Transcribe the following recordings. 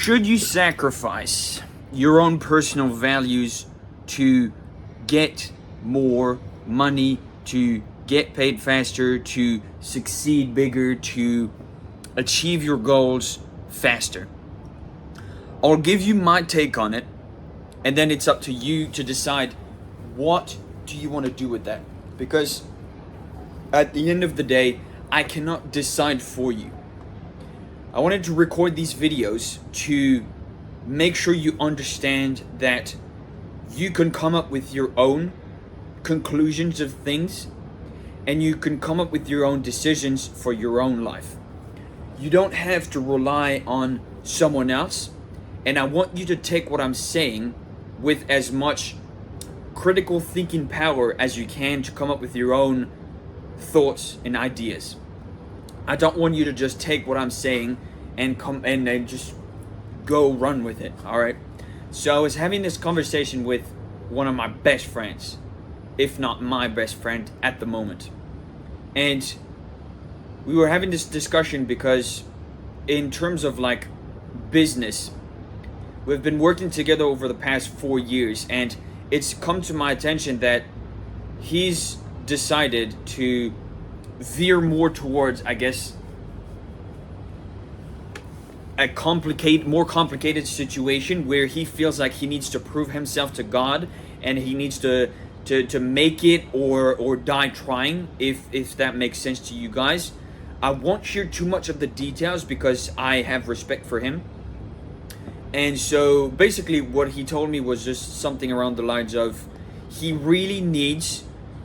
Should you sacrifice your own personal values to get more money, to get paid faster, to succeed bigger, to achieve your goals faster? I'll give you my take on it, and then it's up to you to decide what do you want to do with that. Because at the end of the day, I cannot decide for you. I wanted to record these videos to make sure you understand that you can come up with your own conclusions of things, and you can come up with your own decisions for your own life. You don't have to rely on someone else, and I want you to take what I'm saying with as much critical thinking power as you can to come up with your own thoughts and ideas. I don't want you to just take what I'm saying and come and just go run with it. All right. So I was having this conversation with one of my best friends, if not my best friend at the moment, and we were having this discussion because in terms of like business, we've been working together over the past 4 years, and it's come to my attention that he's decided to veer more towards, I guess, a more complicated situation where he feels like he needs to prove himself to God, and he needs to make it or die trying, if that makes sense to you guys. I won't share too much of the details because I have respect for him. And so basically what he told me was just something around the lines of he really needs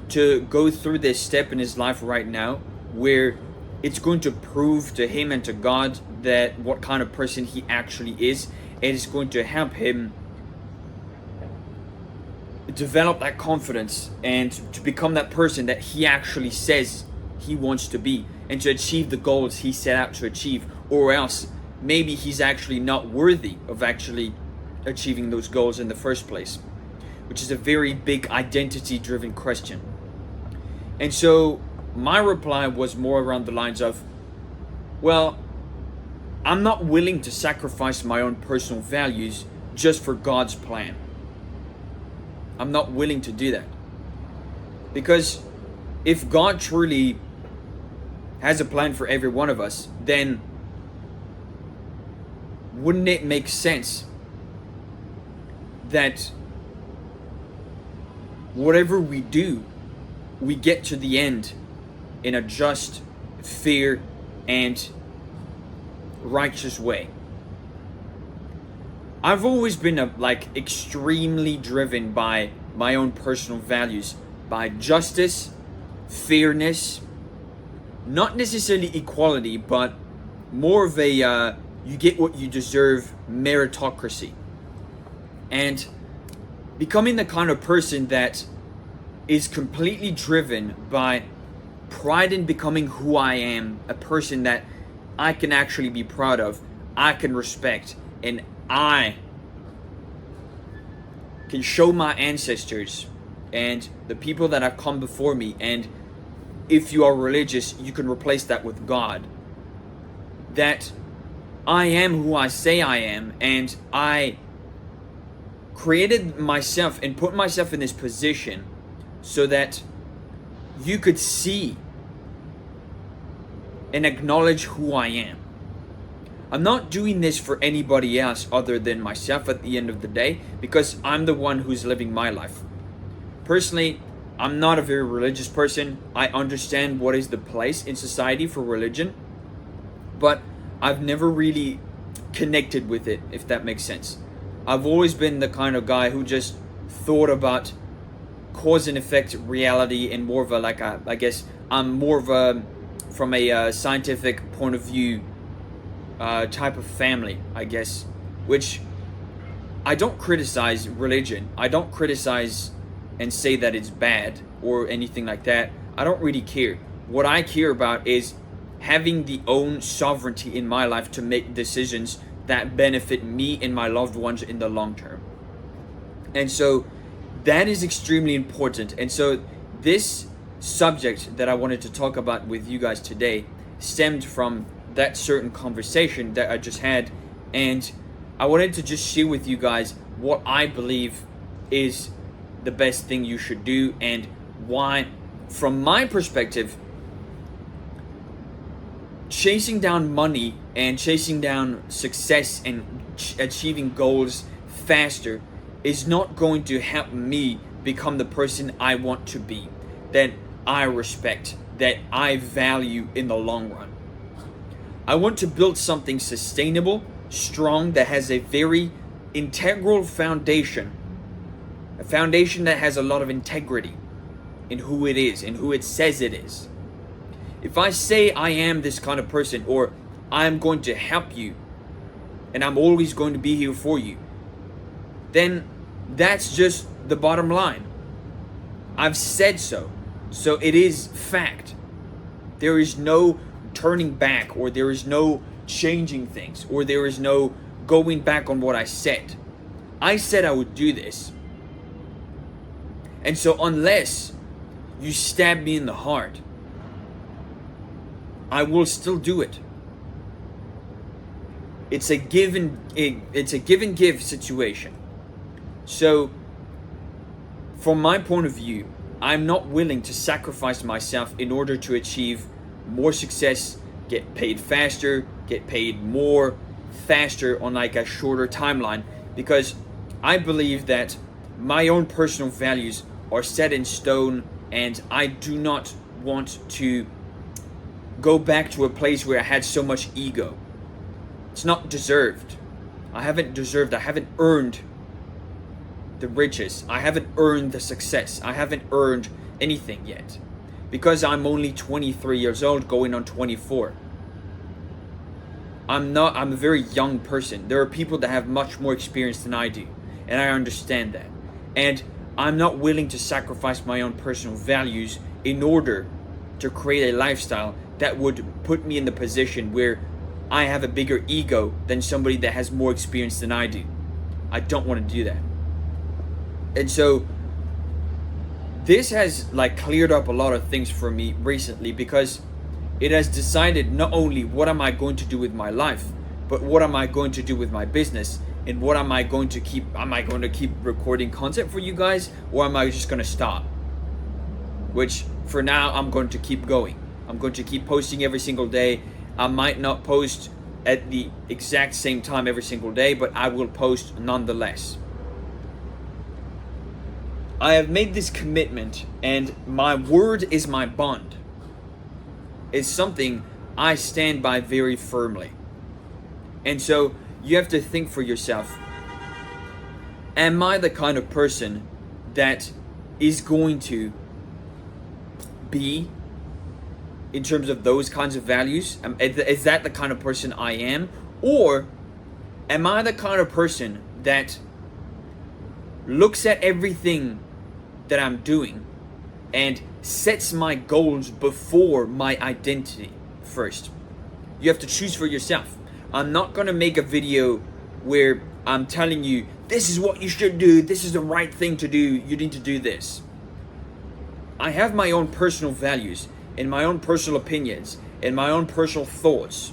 to go through this step in his life right now where it's going to prove to him and to God that what kind of person he actually is, and it's going to help him develop that confidence and to become that person that he actually says he wants to be, and to achieve the goals he set out to achieve. Or else maybe he's actually not worthy of actually achieving those goals in the first place, which is a very big identity driven question. And so my reply was more around the lines of, well, I'm not willing to sacrifice my own personal values just for God's plan. I'm not willing to do that. Because if God truly has a plan for every one of us, then wouldn't it make sense that whatever we do, we get to the end in a just, fair, and righteous way? I've always been extremely driven by my own personal values, by justice, fairness, not necessarily equality, but more of a you get what you deserve meritocracy, and becoming the kind of person that is completely driven by pride in becoming who I am, a person that I can actually be proud of, I can respect, and I can show my ancestors and the people that have come before me, and if you are religious, you can replace that with God, that I am who I say I am, and I created myself and put myself in this position so that you could see and acknowledge who I am. I'm not doing this for anybody else other than myself at the end of the day, because I'm the one who's living my life. Personally, I'm not a very religious person. I understand what is the place in society for religion, but I've never really connected with it, if that makes sense. I've always been the kind of guy who just thought about cause and effect reality, and more of I guess I'm more of a, from a scientific point of view, type of family, I guess, which I don't criticize religion. I don't criticize and say that it's bad or anything like that. I don't really care. What I care about is having the own sovereignty in my life to make decisions that benefit me and my loved ones in the long term. And so that is extremely important. And so this subject that I wanted to talk about with you guys today stemmed from that certain conversation that I just had, and I wanted to just share with you guys what I believe is the best thing you should do, and why, from my perspective, chasing down money and chasing down success and achieving goals faster is not going to help me become the person I want to be, that I respect, that I value in the long run. I want to build something sustainable, strong, that has a very integral foundation, a foundation that has a lot of integrity in who it is and who it says it is. If I say I am this kind of person, or I'm going to help you and I'm always going to be here for you, then that's just the bottom line. I've said so. So it is fact. There is no turning back, or there is no changing things, or there is no going back on what I said. I said I would do this. And so unless you stab me in the heart, I will still do it. It's a give and give situation. So from my point of view, I'm not willing to sacrifice myself in order to achieve more success, get paid faster, get paid more faster on like a shorter timeline, because I believe that my own personal values are set in stone, and I do not want to go back to a place where I had so much ego. It's not deserved. I haven't earned the riches. I haven't earned the success. I haven't earned anything yet, because I'm only 23 years old, going on 24. I'm a very young person. There are people that have much more experience than I do, and I understand that. And I'm not willing to sacrifice my own personal values in order to create a lifestyle that would put me in the position where I have a bigger ego than somebody that has more experience than I do. I don't want to do that. And so this has like cleared up a lot of things for me recently, because it has decided not only what am I going to do with my life, but what am I going to do with my business, and what am I going to keep recording content for you guys, or am I just going to stop? Which for now, I'm going to keep going. I'm going to keep posting every single day. I might not post at the exact same time every single day, but I will post nonetheless. I have made this commitment, and my word is my bond. It's something I stand by very firmly. And so you have to think for yourself, am I the kind of person that is going to be in terms of those kinds of values? Is that the kind of person I am? Or am I the kind of person that looks at everything that I'm doing and sets my goals before my identity first? You have to choose for yourself. I'm not going to make a video where I'm telling you, this is what you should do, this is the right thing to do, you need to do this. I have my own personal values, and my own personal opinions, and my own personal thoughts,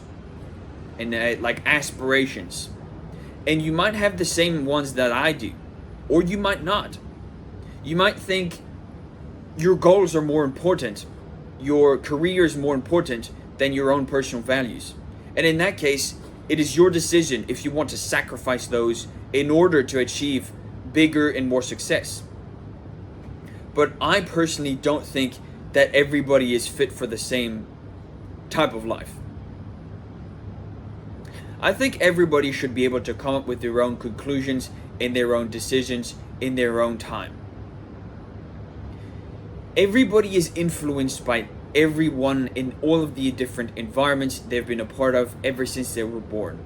and like aspirations. And you might have the same ones that I do, or you might not. You might think your goals are more important, your career is more important than your own personal values. And in that case, it is your decision if you want to sacrifice those in order to achieve bigger and more success. But I personally don't think that everybody is fit for the same type of life. I think everybody should be able to come up with their own conclusions and their own decisions in their own time. Everybody is influenced by everyone in all of the different environments they've been a part of ever since they were born.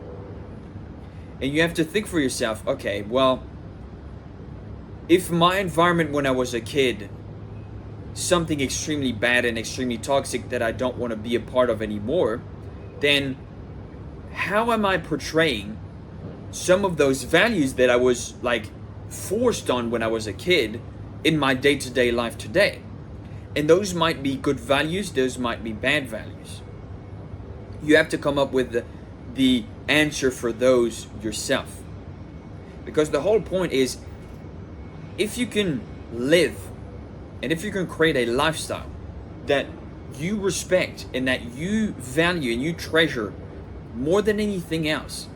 And you have to think for yourself, okay, well, if my environment when I was a kid, something extremely bad and extremely toxic that I don't want to be a part of anymore, then how am I portraying some of those values that I was like forced on when I was a kid in my day-to-day life today? And those might be good values, those might be bad values. You have to come up with the answer for those yourself. Because the whole point is, if you can live and if you can create a lifestyle that you respect and that you value and you treasure more than anything else,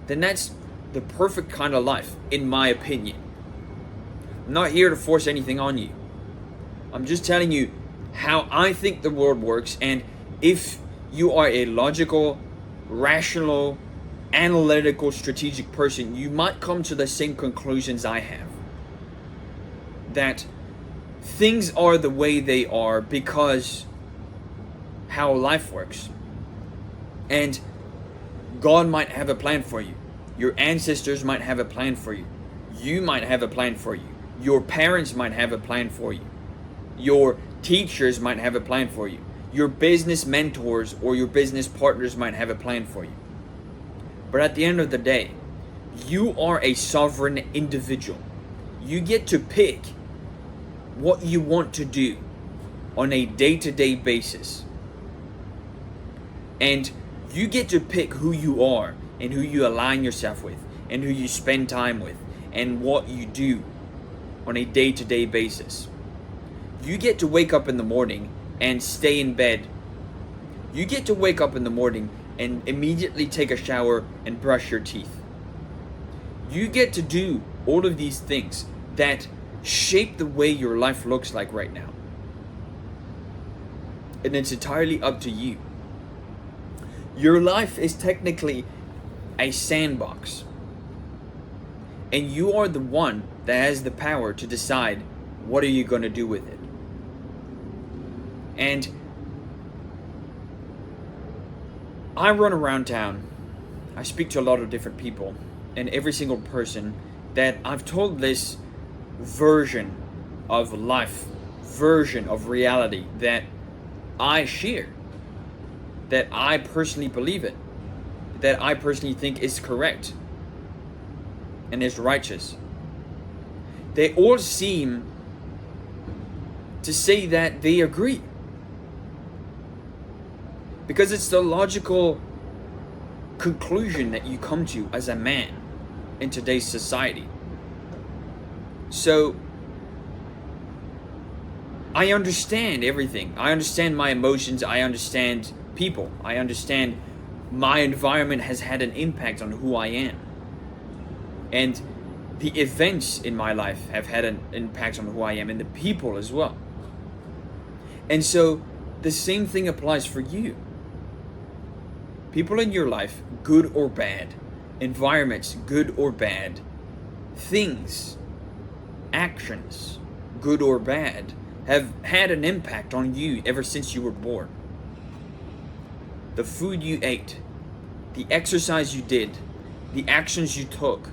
then that's the perfect kind of life, in my opinion. I'm not here to force anything on you. I'm just telling you how I think the world works, and if you are a logical, rational, analytical, strategic person, you might come to the same conclusions I have. That things are the way they are because how life works. And God might have a plan for you. Your ancestors might have a plan for you. You might have a plan for you. Your parents might have a plan for you. Your teachers might have a plan for you. Your business mentors or your business partners might have a plan for you. But at the end of the day, you are a sovereign individual. You get to pick what you want to do on a day-to-day basis. And you get to pick who you are and who you align yourself with and who you spend time with and what you do on a day-to-day basis. You get to wake up in the morning and stay in bed. You get to wake up in the morning and immediately take a shower and brush your teeth. You get to do all of these things that shape the way your life looks like right now. And it's entirely up to you. Your life is technically a sandbox. And you are the one that has the power to decide what are you going to do with it. And I run around town. I speak to a lot of different people. And every single person that I've told this version of life, version of reality that I share, that I personally believe in, that I personally think is correct and is righteous, they all seem to say that they agree. Because it's the logical conclusion that you come to as a man in today's society. So I understand everything. I understand my emotions. I understand people. I understand my environment has had an impact on who I am. And the events in my life have had an impact on who I am and the people as well. And so the same thing applies for you. People in your life, good or bad, environments, good or bad, things, actions, good or bad, have had an impact on you ever since you were born. The food you ate, the exercise you did, the actions you took,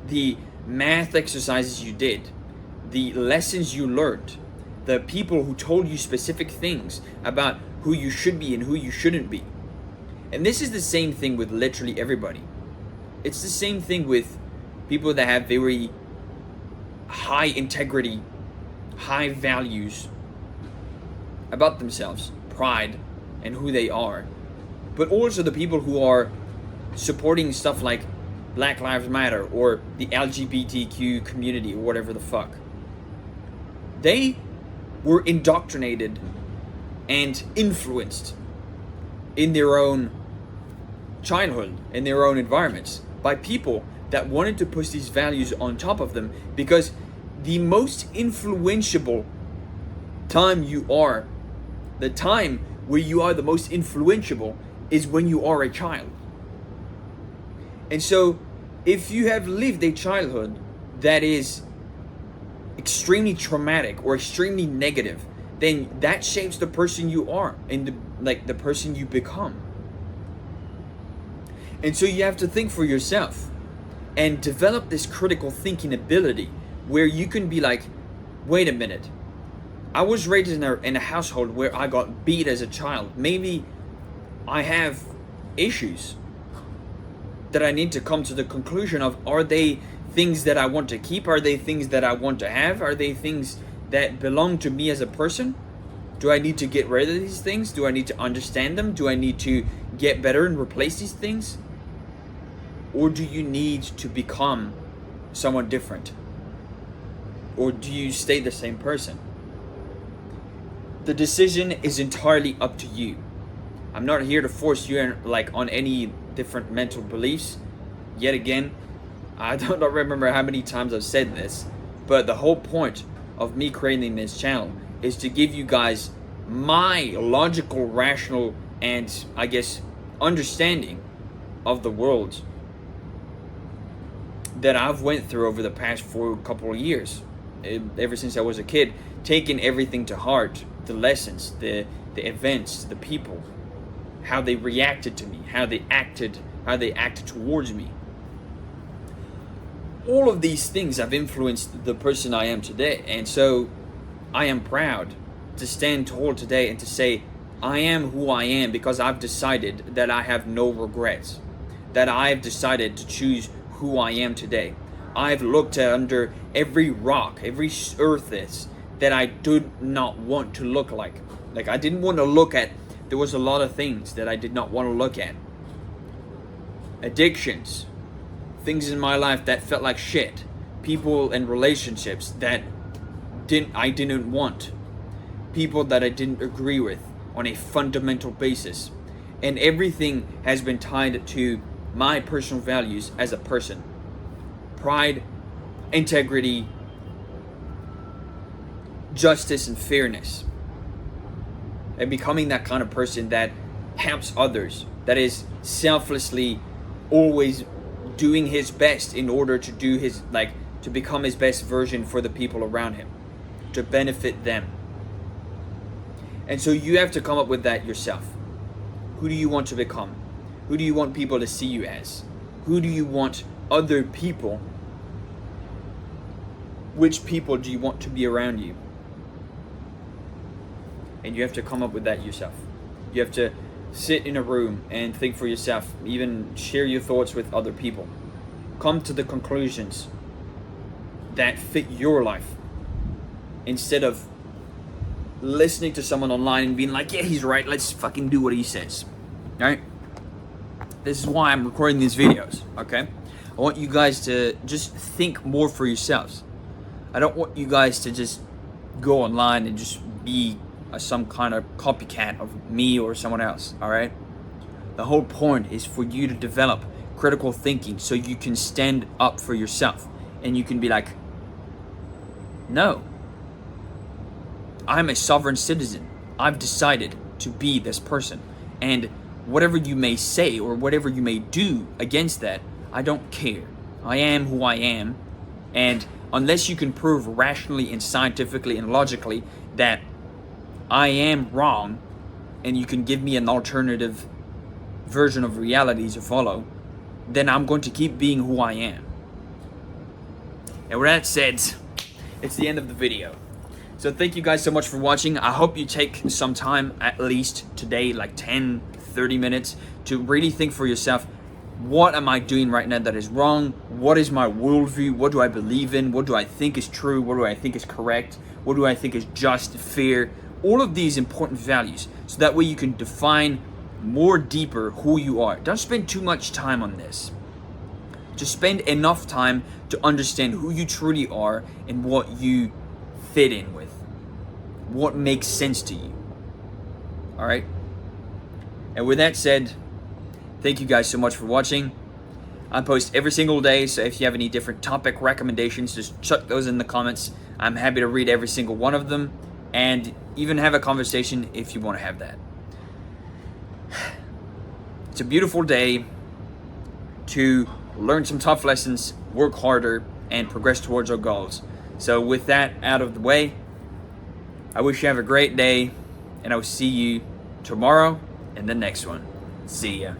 the math exercises you did, the lessons you learned, the people who told you specific things about who you should be and who you shouldn't be. And this is the same thing with literally everybody. It's the same thing with people that have very high integrity, high values about themselves, pride, and who they are. But also the people who are supporting stuff like Black Lives Matter or the LGBTQ community or whatever the fuck. They were indoctrinated and influenced in their own childhood, in their own environments, by people that wanted to push these values on top of them, because the most influential time you are, the time where you are the most influential, is when you are a child. And so if you have lived a childhood that is extremely traumatic or extremely negative, then that shapes the person you are and the person you become. And so you have to think for yourself and develop this critical thinking ability where you can be like, wait a minute, I was raised in a household where I got beat as a child. Maybe I have issues that I need to come to the conclusion of. Are they things that I want to keep? Are they things that I want to have? Are they things that belong to me as a person? Do I need to get rid of these things? Do I need to understand them? Do I need to get better and replace these things? Or do you need to become someone different? Or do you stay the same person? The decision is entirely up to you. I'm not here to force you on any different mental beliefs. Yet again, I don't remember how many times I've said this, but the whole point of me creating this channel is to give you guys my logical, rational, and I guess understanding of the world that I've went through over the past couple of years, ever since I was a kid, taking everything to heart, the lessons, the events, the people, how they reacted to me, how they acted towards me. All of these things have influenced the person I am today, and so I am proud to stand tall today and to say I am who I am because I've decided that I have no regrets, that I've decided to choose who I am today. I've looked under every rock, every surface that I did not want to look like. Like I didn't want to look at, there was a lot of things that I did not want to look at. Addictions, things in my life that felt like shit, people and relationships that I didn't want, people that I didn't agree with on a fundamental basis. And everything has been tied to my personal values as a person. Pride, integrity, justice, and fairness. And becoming that kind of person that helps others, that is selflessly always doing his best in order to do his, to become his best version for the people around him, to benefit them. And so you have to come up with that yourself. Who do you want to become? Who do you want people to see you as? Who do you want other people? Which people do you want to be around you? And you have to come up with that yourself. You have to sit in a room and think for yourself, even share your thoughts with other people. Come to the conclusions that fit your life instead of listening to someone online and being like, yeah, he's right, let's fucking do what he says. Alright? This is why I'm recording these videos, okay? I want you guys to just think more for yourselves. I don't want you guys to just go online and just be some kind of copycat of me or someone else, alright? The whole point is for you to develop critical thinking so you can stand up for yourself and you can be like, no, I'm a sovereign citizen. I've decided to be this person. And whatever you may say or whatever you may do against that, I don't care. I am who I am. And unless you can prove rationally and scientifically and logically that I am wrong, and you can give me an alternative version of reality to follow, then I'm going to keep being who I am. And with that said, it's the end of the video. So thank you guys so much for watching. I hope you take some time, at least today, like 10, 30 minutes, to really think for yourself, what am I doing right now that is wrong? What is my worldview? What do I believe in? What do I think is true? What do I think is correct? What do I think is just, fair? All of these important values, so that way you can define more deeper who you are. Don't spend too much time on this. Just spend enough time to understand who you truly are and what you fit in with. What makes sense to you. Alright? And with that said, thank you guys so much for watching. I post every single day, so if you have any different topic recommendations, just chuck those in the comments. I'm happy to read every single one of them and even have a conversation if you want to have that. It's a beautiful day to learn some tough lessons, work harder, and progress towards our goals. So with that out of the way, I wish you have a great day, and I will see you tomorrow in the next one. See ya.